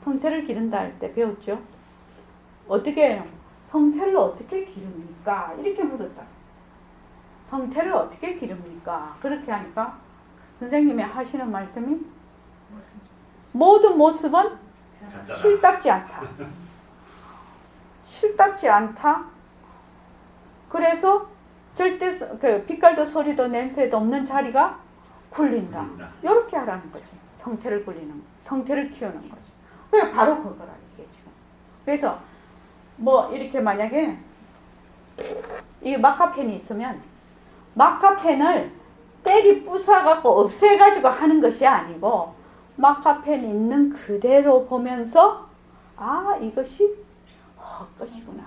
성태를 기른다 할 때 배웠죠. 어떻게 해요? 성태를 어떻게 기릅니까? 이렇게 물었다. 성태를 어떻게 기릅니까? 그렇게 하니까 선생님이 하시는 말씀이 모든 모습은 실답지 않다. 실답지 않다. 그래서 절대 빛깔도 소리도 냄새도 없는 자리가 굴린다. 이렇게 하라는 거지. 성태를 굴리는, 성태를 키우는 거지. 그게 바로 그거라 이게 지금. 그래서 뭐 이렇게 만약에 이 마카펜이 있으면 마카펜을 때리 부숴갖고 없애가지고 하는 것이 아니고 마카펜이 있는 그대로 보면서 아 이것이 헛것이구나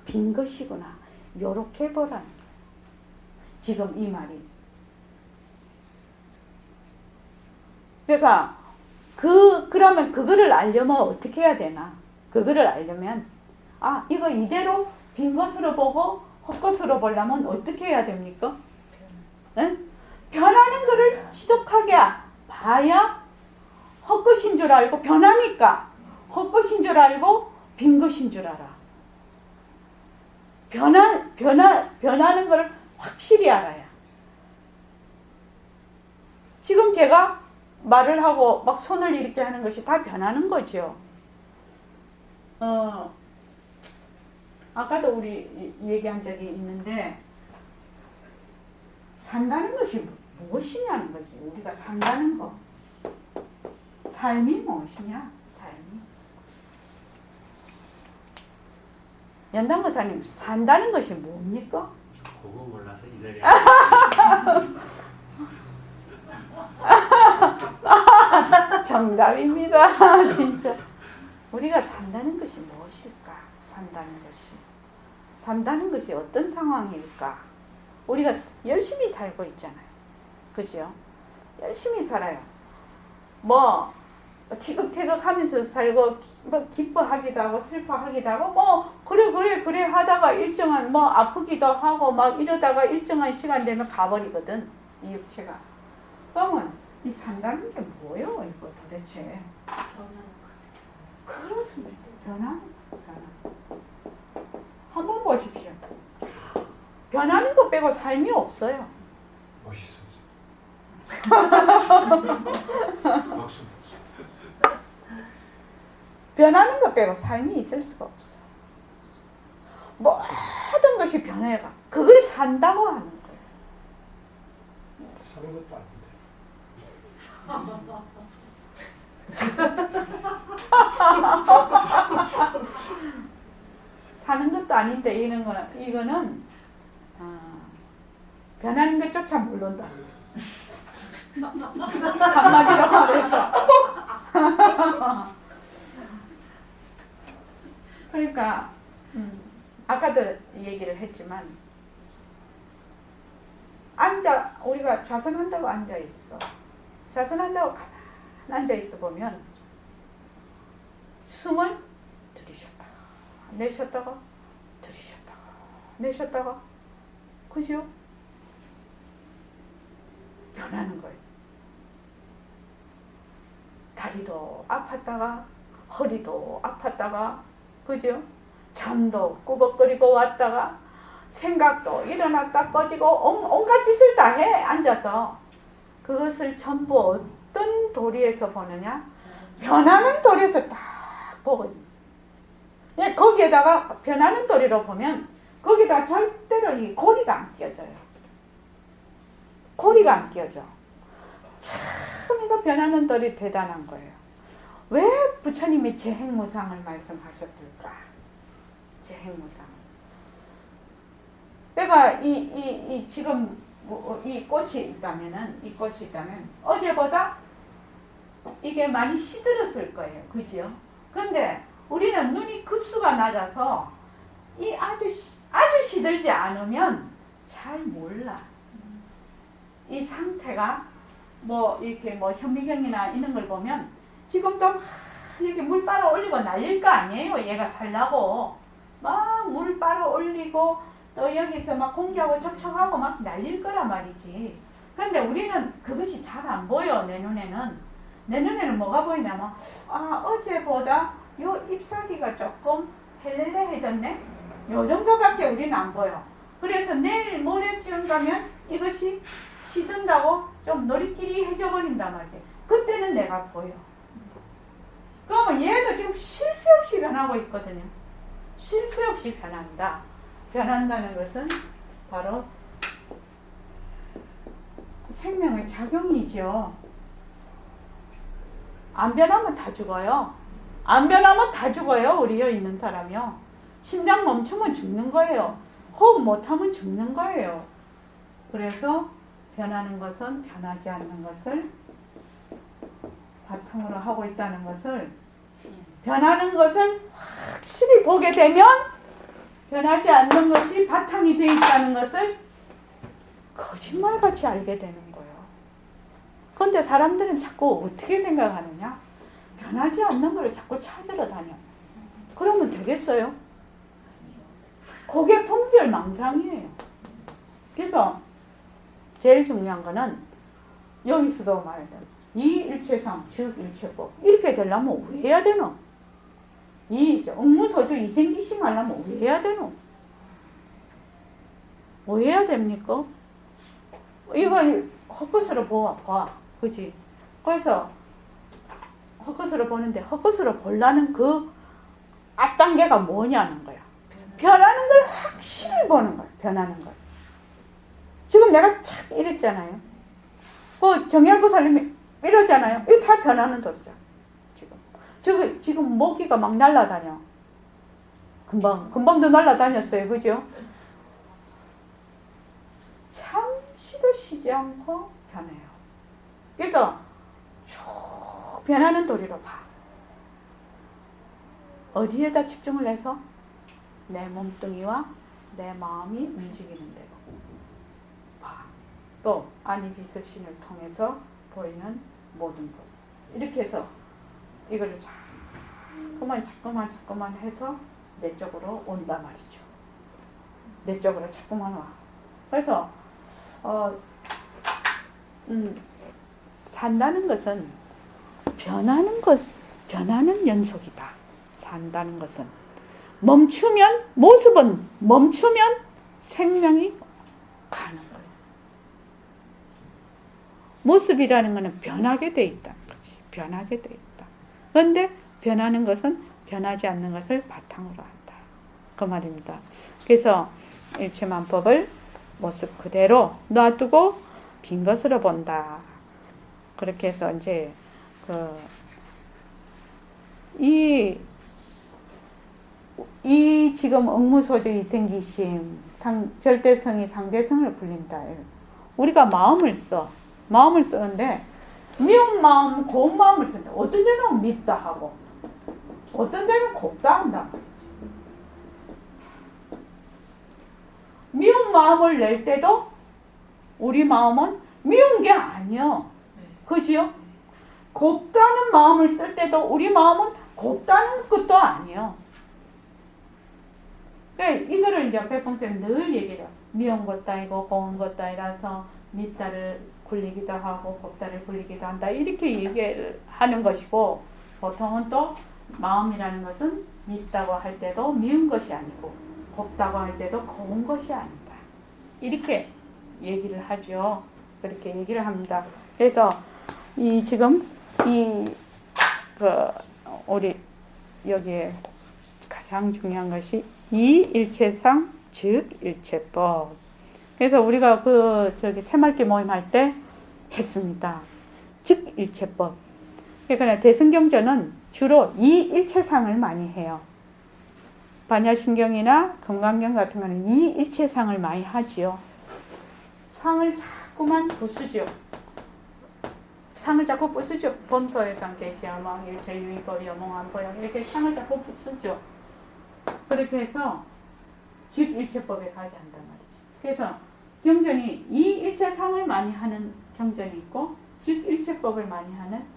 빈 것이구나 요렇게 보라는 거예요. 지금 이 말이. 그러니까 그러면 그거를 알려면 어떻게 해야 되나? 그거를 알려면 아 이거 이대로 빈 것으로 보고 헛것으로 보려면 어떻게 해야 됩니까? 네? 변하는 거를 지독하게 봐야 헛것인 줄 알고 변하니까 헛것인 줄 알고 빈 것인 줄 알아. 변하는 거를 확실히 알아야. 지금 제가 말을 하고 막 손을 이렇게 하는 것이 다 변하는 거죠. 아까도 우리 얘기한 적이 있는데 산다는 것이 무엇이냐는 거지. 우리가 산다는 거. 삶이 무엇이냐? 삶이. 연단고사님 산다는 것이 뭡니까? 그거 몰라서 이 자리에 정답입니다. 진짜. 우리가 산다는 것이 무엇일까? 산다는 것이 어떤 상황일까? 우리가 열심히 살고 있잖아요. 그죠? 열심히 살아요. 뭐 티격태격 하면서 살고 뭐 기뻐하기도 하고 슬퍼하기도 하고 뭐 그래 하다가 일정한 뭐 아프기도 하고 막 이러다가 일정한 시간 되면 가버리거든. 이 육체가. 그러면 이 산다는 게 뭐예요? 이거 도대체. 그렇습니다. 변화. 한번 보십시오. 변하는 것 빼고 삶이 없어요. 멋있어. 박수. 변하는 것 빼고 삶이 있을 수가 없어. 모든 것이 변해가. 그걸 산다고 하는 거예요. 사는 것도 아닌데. 사는 것도 아닌데 이거는 변하는 것조차 모른다. 한마디로 말해서. 그러니까 아까도 얘기를 했지만 우리가 좌선한다고 앉아 있어. 자선한다고 가만히 앉아있어 보면 숨을 들이쉬었다가 내쉬었다가 들이쉬었다가 내쉬었다가 그죠? 변하는 거예요. 다리도 아팠다가 허리도 아팠다가 그죠? 잠도 꾸벅거리고 왔다가 생각도 일어났다 꺼지고 온갖 짓을 다 해 앉아서 그것을 전부 어떤 도리에서 보느냐? 변하는 도리에서 딱 보거든요. 거기에다가 변하는 도리로 보면 거기다 절대로 이 고리가 안 끼어져요. 고리가 안 끼어져. 참 이거 변하는 도리 대단한 거예요. 왜 부처님이 재행무상을 말씀하셨을까? 재행무상. 내가 지금 이 꽃이 있다면 어제보다 이게 많이 시들었을 거예요. 그지요? 근데 우리는 눈이 급수가 낮아서 이 아주 시들지 않으면 잘 몰라. 이 상태가 이렇게 현미경이나 이런 걸 보면 지금도 막 이렇게 물 빨아 올리고 날릴 거 아니에요. 얘가 살라고 막 물 빨아 올리고 또 여기서 막 공기하고 척척하고 막 날릴 거란 말이지. 근데 우리는 그것이 잘 안 보여. 내 눈에는 뭐가 보이냐면 어제보다 요 잎사귀가 조금 헬렐레해졌네. 요 정도밖에 우리는 안 보여. 그래서 내일 모레쯤 가면 이것이 시든다고 좀 노리끼리해져 버린단 말이지. 그때는 내가 보여. 그러면 얘도 지금 쉴 새 없이 변하고 있거든요. 쉴 새 없이 변한다. 변한다는 것은 바로 생명의 작용이죠. 안 변하면 다 죽어요. 안 변하면 다 죽어요. 우리 여기 있는 사람이요. 심장 멈추면 죽는 거예요. 호흡 못하면 죽는 거예요. 그래서 변하는 것은 변하지 않는 것을 바탕으로 하고 있다는 것을, 변하는 것을 확실히 보게 되면 변하지 않는 것이 바탕이 되어 있다는 것을 거짓말같이 알게 되는 거예요. 그런데 사람들은 자꾸 어떻게 생각하느냐? 변하지 않는 걸 자꾸 찾으러 다녀. 그러면 되겠어요? 그게 분별망상이에요. 그래서 제일 중요한 거는 여기서도 말하자. 이 일체상, 즉 일체법. 이렇게 되려면 왜 해야 되노? 이 응무소주 이생기심 하려면 왜 해야 되노? 왜 해야 됩니까? 이걸 헛것으로 봐. 그지? 그래서 헛것으로 보는데 헛것으로 보려는 그 앞단계가 뭐냐는 거야. 변하는 걸 확실히 보는 거야. 변하는 걸. 지금 내가 착 이랬잖아요. 정열보살님이 이러잖아요. 이거 다 변하는 도리잖아. 지금 모기가 막 날아다녀. 금방도 날아다녔어요. 그죠? 잠시도 쉬지 않고 변해요. 그래서 쭉 변하는 도리로 봐. 어디에다 집중을 해서? 내 몸뚱이와 내 마음이 움직이는 대로 봐. 또 아니비설신을 통해서 보이는 모든 것. 이렇게 해서 이거를 자꾸만 해서 내 쪽으로 온단 말이죠. 내 쪽으로 자꾸만 와. 그래서 산다는 것은 변하는 연속이다. 산다는 것은 모습은 멈추면 생명이 가는 거예요. 모습이라는 것은 변하게 돼 있다는 거지. 변하게 돼 있다. 그런데 변하는 것은 변하지 않는 것을 바탕으로 한다. 그 말입니다. 그래서 일체만법을 모습 그대로 놔두고 빈 것으로 본다. 그렇게 해서 이제 이 지금 응무소주 이생기심 절대성이 상대성을 불린다. 우리가 마음을 쓰는데 미운 마음, 고운 마음을 쓰는데 어떤 데는 밉다 하고 어떤 데는 곱다 한다. 미운 마음을 낼 때도 우리 마음은 미운 게 아니요. 그지요? 곱다는 마음을 쓸 때도 우리 마음은 곱다는 것도 아니에요. 그러니까 이거를 이제 백봉쌤이 늘 얘기를 해요. 미운 것도 아니고 고운 것도 아니라서 밑다를 굴리기도 하고 곱다를 굴리기도 한다. 이렇게 얘기를 하는 것이고, 보통은 또 마음이라는 것은 밉다고 할 때도 미운 것이 아니고 곱다고 할 때도 고운 것이 아니다. 이렇게 얘기를 하죠. 그렇게 얘기를 합니다. 그래서 지금 우리 여기에 가장 중요한 것이 이일체상 즉 일체법. 그래서 우리가 새말기 모임할 때 했습니다. 즉 일체법. 그러니까 대승경전은 주로 이일체상을 많이 해요. 반야신경이나 금강경 같은 거는 이일체상을 많이 하지요. 상을 자꾸만 부수죠. 상을 자꾸 부수죠. 범소해상 계시야망 일체 유의법이 어몽한보양 이렇게 상을 자꾸 부수죠. 그렇게 해서 즉 일체법에 가게 한단 말이죠. 그래서 경전이 이일체상을 많이 하는 경전이 있고 즉 일체법을 많이 하는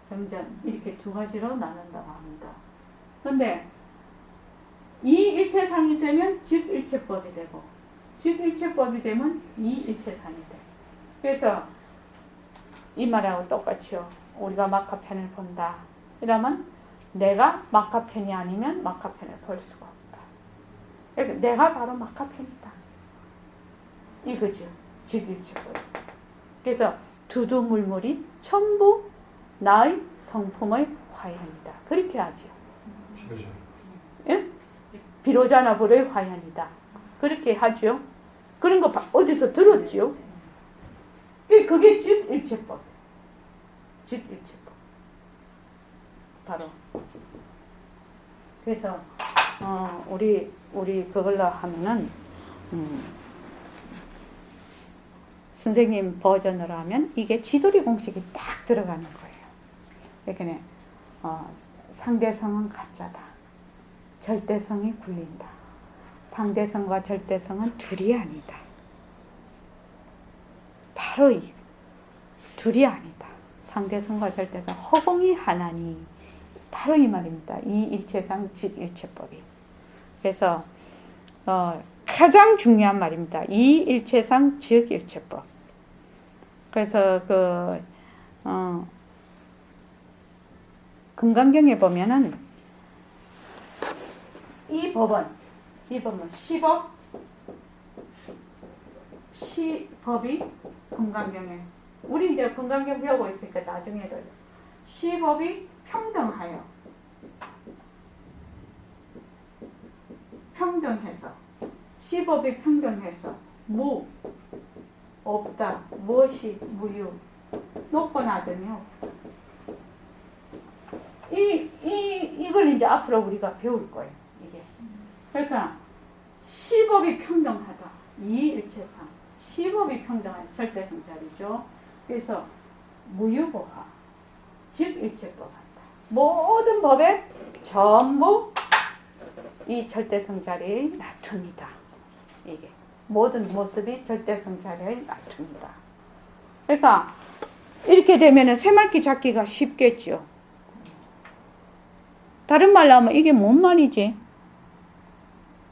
경전, 이렇게 두 가지로 나눈다고 합니다. 그런데 이일체상이 되면 즉 일체법이 되고 즉 일체법이 되면 이일체상이 돼. 그래서 이 말하고 똑같이요. 우리가 마카편을 본다. 이러면 내가 마카편이 아니면 마카편을 볼 수가 없다. 그러니까 내가 바로 마카편이다. 이거죠. 즉 일체법. 그래서 두두물물이 전부 나의 성품의 화연이다. 그렇게 하죠. 예? 비로자나불의 화연이다. 그렇게 하죠. 그런 거 어디서 들었지요? 그게 즉 일체법. 즉 일체법. 바로. 그래서 우리 그걸로 하면은 선생님 버전으로 하면 이게 지도리 공식이 딱 들어가는 거예요. 그러니까 상대성은 가짜다. 절대성이 굴린다. 상대성과 절대성은 둘이 아니다. 바로 이 둘이 아니다. 상대성과 절대성 허공이 하나니 바로 이 말입니다. 이 일체상 즉 일체법이. 그래서 가장 중요한 말입니다. 이 일체상 즉 일체법. 그래서 금강경에 보면은 이 법은 시법이 금강경에 우리 이제 금강경 배우고 있으니까 나중에도 시법이 평등하여 평등해서 시법이 평등해서 무 없다 무엇이 무유 높고 낮음이 없다. 이걸 이제 앞으로 우리가 배울 거예요. 이게. 그러니까 시법이 평등하다. 이일체상. 시법이 평등한 절대성자리죠. 그래서 무유보화. 즉 일체법한다. 모든 법에 전부 이 절대성자리의 나툼이다. 이게. 모든 모습이 절대성자리의 나툼이다. 그러니까 이렇게 되면은 새말기 잡기가 쉽겠죠. 다른 말로 하면 이게 뭔 말이지?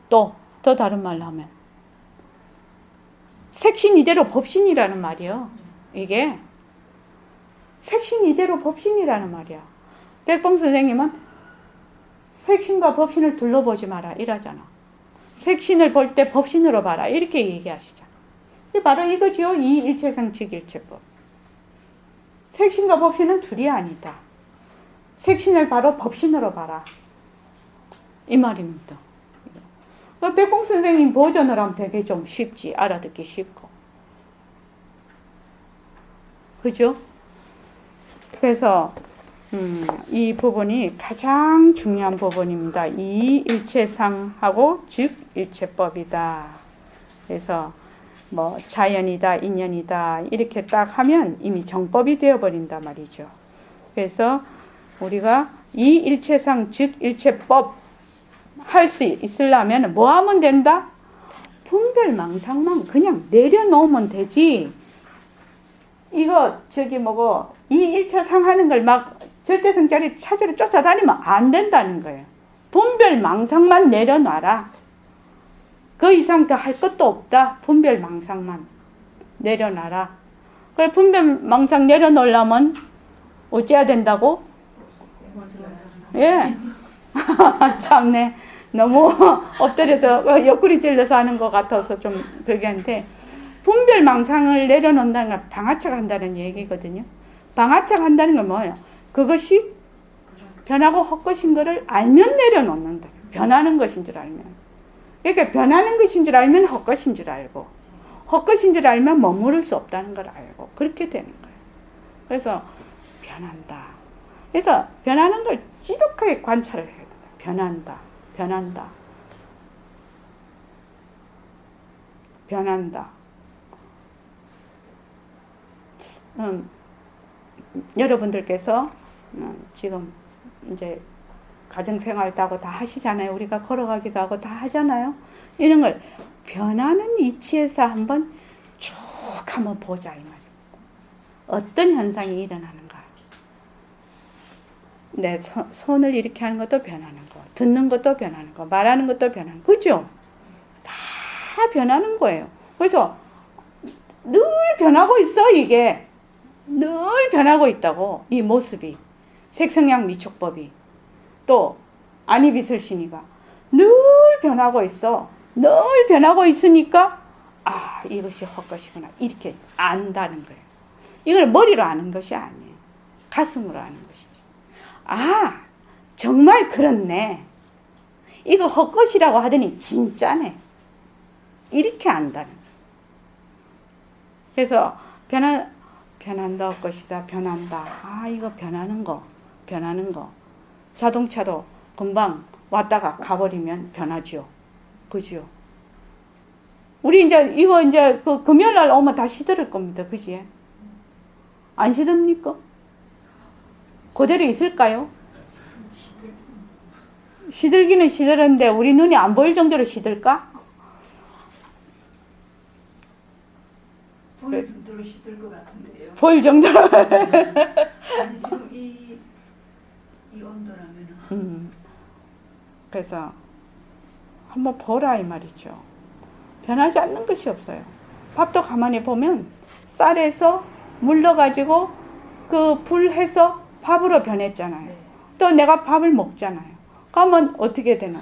또 더 다른 말로 하면 색신 이대로 법신이라는 말이요. 이게 색신 이대로 법신이라는 말이야. 백봉 선생님은 색신과 법신을 둘러보지 마라 이러잖아. 색신을 볼 때 법신으로 봐라 이렇게 얘기하시잖아. 바로 이거지요. 이 일체상 즉 일체법. 색신과 법신은 둘이 아니다. 색신을 바로 법신으로 봐라. 이 말입니다. 백봉 선생님 버전으로 하면 되게 좀 쉽지. 알아듣기 쉽고. 그죠? 그래서 이 부분이 가장 중요한 부분입니다. 이 일체상하고 즉 일체법이다. 그래서 뭐 자연이다, 인연이다 이렇게 딱 하면 이미 정법이 되어버린단 말이죠. 그래서 우리가 이 일체상 즉 일체법 할 수 있으려면 뭐 하면 된다? 분별망상만 그냥 내려놓으면 되지. 이거 저기 뭐고 이 1차 상하는 걸 막 절대성자리 찾으러 쫓아다니면 안 된다는 거예요. 분별망상만 내려놔라. 그 이상 더 할 것도 없다. 분별망상만 내려놔라. 그래 분별망상 내려놓으려면 어찌해야 된다고? 예. 참네. 너무 엎드려서 옆구리 찔러서 하는 것 같아서 좀 그러게 한데 분별망상을 내려놓는다는 건 방아착한다는 얘기거든요. 방아착한다는 건 뭐예요? 그것이 변하고 헛것인 것을 알면 내려놓는다. 변하는 것인 줄 알면. 그러니까 변하는 것인 줄 알면 헛것인 줄 알고 헛것인 줄 알면 머무를 수 없다는 걸 알고 그렇게 되는 거예요. 그래서 변한다. 그래서 변하는 걸 지독하게 관찰을 해야 된다. 변한다. 변한다. 변한다. 여러분들께서 지금 이제 가정생활도 하고 다 하시잖아요. 우리가 걸어가기도 하고 다 하잖아요. 이런 걸 변하는 위치에서 한번 쭉 한번 보자 이 말이에요. 어떤 현상이 일어나는가. 내 손을 이렇게 하는 것도 변하는 거, 듣는 것도 변하는 거, 말하는 것도 변하는 거, 그죠? 다 변하는 거예요. 그래서 늘 변하고 있어. 이게 늘 변하고 있다고. 이 모습이 색성향 미촉법이 또 안이비설신이가 늘 변하고 있어. 늘 변하고 있으니까 아 이것이 헛것이구나 이렇게 안다는 거예요. 이걸 머리로 아는 것이 아니에요. 가슴으로 아는 것이지. 아 정말 그렇네. 이거 헛것이라고 하더니 진짜네. 이렇게 안다는 거예요. 그래서 변한다 헛것이다. 변한다. 아 이거 변하는 거. 자동차도 금방 왔다가 가버리면 변하죠. 그죠? 우리 이제 이거 이제 그 금요일 날 오면 다 시들을 겁니다. 그지? 안 시듭니까? 그대로 있을까요? 시들기는 시들었는데 우리 눈이 안 보일 정도로 시들까? 보일 정도로 시들 것 같은데요. 보일 정도로. 아니 지금 이 온도라면은. 그래서 한번 보라 이 말이죠. 변하지 않는 것이 없어요. 밥도 가만히 보면 쌀에서 물러가지고 그 불해서 밥으로 변했잖아요. 또 내가 밥을 먹잖아요. 그러면 어떻게 되나?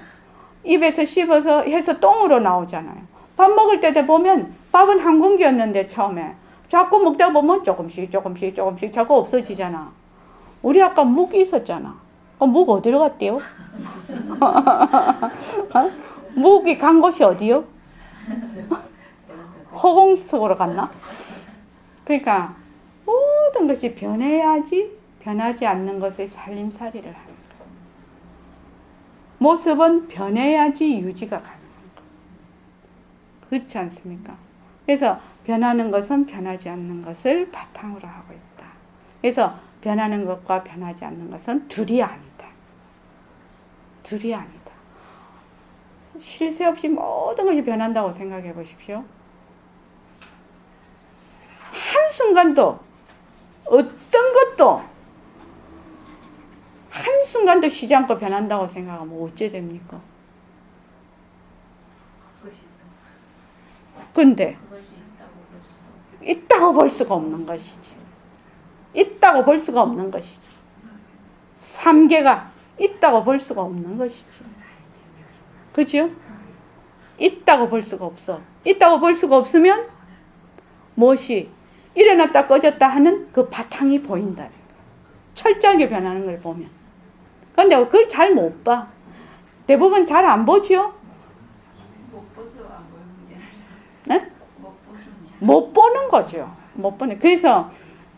입에서 씹어서 해서 똥으로 나오잖아요. 밥 먹을 때 보면 밥은 한 공기였는데 처음에 자꾸 먹다 보면 조금씩 자꾸 없어지잖아. 우리 아까 묵이 있었잖아. 묵 어디로 갔대요? 묵이 간 곳이 어디요? 허공 속으로 갔나? 그러니까 모든 것이 변해야지 변하지 않는 것의 살림살이를 하는 거예요. 모습은 변해야지 유지가 가능한 거예요. 그렇지 않습니까? 그래서 변하는 것은 변하지 않는 것을 바탕으로 하고 있다. 그래서 변하는 것과 변하지 않는 것은 둘이 아니다. 둘이 아니다. 쉴 새 없이 모든 것이 변한다고 생각해 보십시오. 한순간도 어떤 것도 한순간도 쉬지 않고 변한다고 생각하면 어째 됩니까? 근데 있다고 볼 수가 없는 것이지. 있다고 볼 수가 없는 것이지. 삼계가 있다고 볼 수가 없는 것이지. 그죠? 있다고 볼 수가 없어. 있다고 볼 수가 없으면 무엇이 일어났다 꺼졌다 하는 그 바탕이 보인다는 거야. 철저하게 변하는 걸 보면. 그런데 그걸 잘 못 봐. 대부분 잘 안 보죠? 못 보서 안 보이는 게 네? 못 보는 못 보는 거죠. 못 보는. 그래서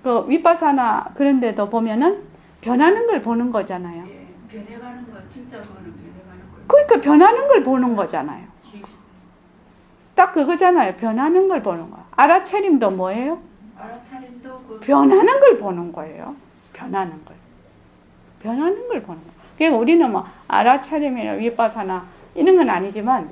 그 윗바사나 그런 데도 보면은 변하는 걸 보는 거잖아요. 예, 변해가는 거 진짜 그거는 변해가는 거. 그러니까 변하는 걸 보는 거잖아요. 딱 그거잖아요. 변하는 걸 보는 거. 알아차림도 뭐예요? 알아차림도 그 변하는 걸 보는 거예요. 변하는 걸. 변하는 걸 보는 거. 그러니까 우리는 뭐 알아차림이나 윗바사나 이런 건 아니지만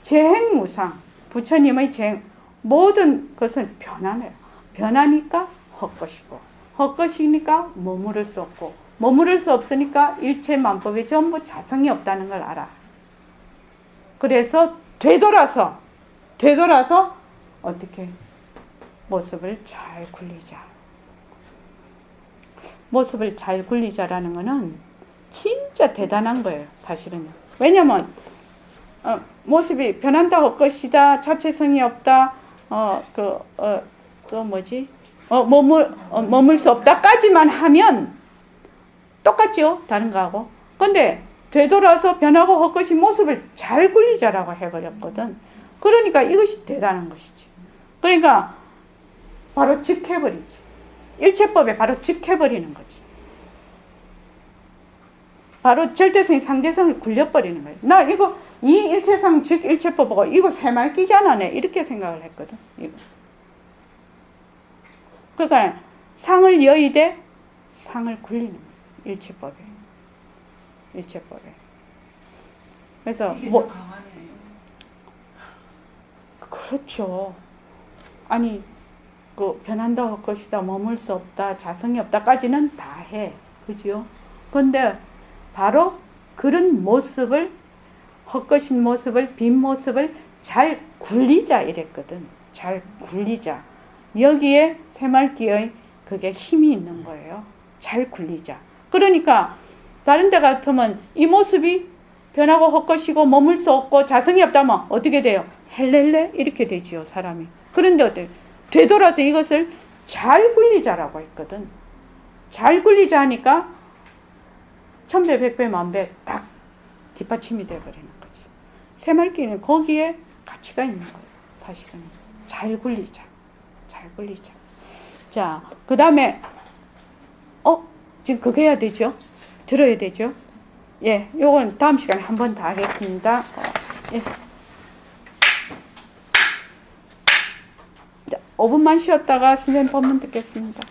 재행무상 부처님의 재행 모든 것은 변하네요. 변하니까 헛것이고 헛것이니까 머무를 수 없고, 머무를 수 없으니까 일체만법이 전부 자성이 없다는 걸 알아. 그래서 되돌아서 어떻게 모습을 잘 굴리자. 모습을 잘 굴리자라는 거는 진짜 대단한 거예요, 사실은. 왜냐면 모습이 변한다 할 것이다, 자체성이 없다, 또 뭐지? 머물 수 없다까지만 하면 똑같죠, 다른 거하고. 근데 되돌아서 변하고 할 것이 모습을 잘 굴리자라고 해버렸거든. 그러니까 이것이 대단한 것이지. 그러니까 바로 즉해버리지. 일체법에 바로 즉해버리는 거지. 바로 절대성이 상대성을 굴려버리는 거예요. 나 이거 이 일체성 즉 일체법하고 이거 새말기잖아, 내 이렇게 생각을 했거든. 이거. 그러니까 상을 여의되 상을 굴리는 거예요. 일체법에. 그래서 이게 더 강하네요. 그렇죠. 아니 그 변한다 할 것이다, 머물 수 없다, 자성이 없다까지는 다 해. 그죠? 근데 바로 그런 모습을, 헛것인 모습을, 빈 모습을 잘 굴리자 이랬거든. 잘 굴리자. 여기에 새말기의 그게 힘이 있는 거예요. 잘 굴리자. 그러니까 다른 데 같으면 이 모습이 변하고 헛것이고 머물 수 없고 자성이 없다면 어떻게 돼요? 헬렐레 이렇게 되지요, 사람이. 그런데 어때요? 되돌아서 이것을 잘 굴리자라고 했거든. 잘 굴리자 하니까 천배, 백배, 만배 딱 뒷받침이 돼버리는 거지. 새말기는 거기에 가치가 있는 거예요, 사실은. 잘 굴리자. 자, 그 다음에 지금 그거 해야 되죠? 들어야 되죠? 예, 요건 다음 시간에 한 번 더 하겠습니다. 예. 5분만 쉬었다가 선생님 법문 듣겠습니다.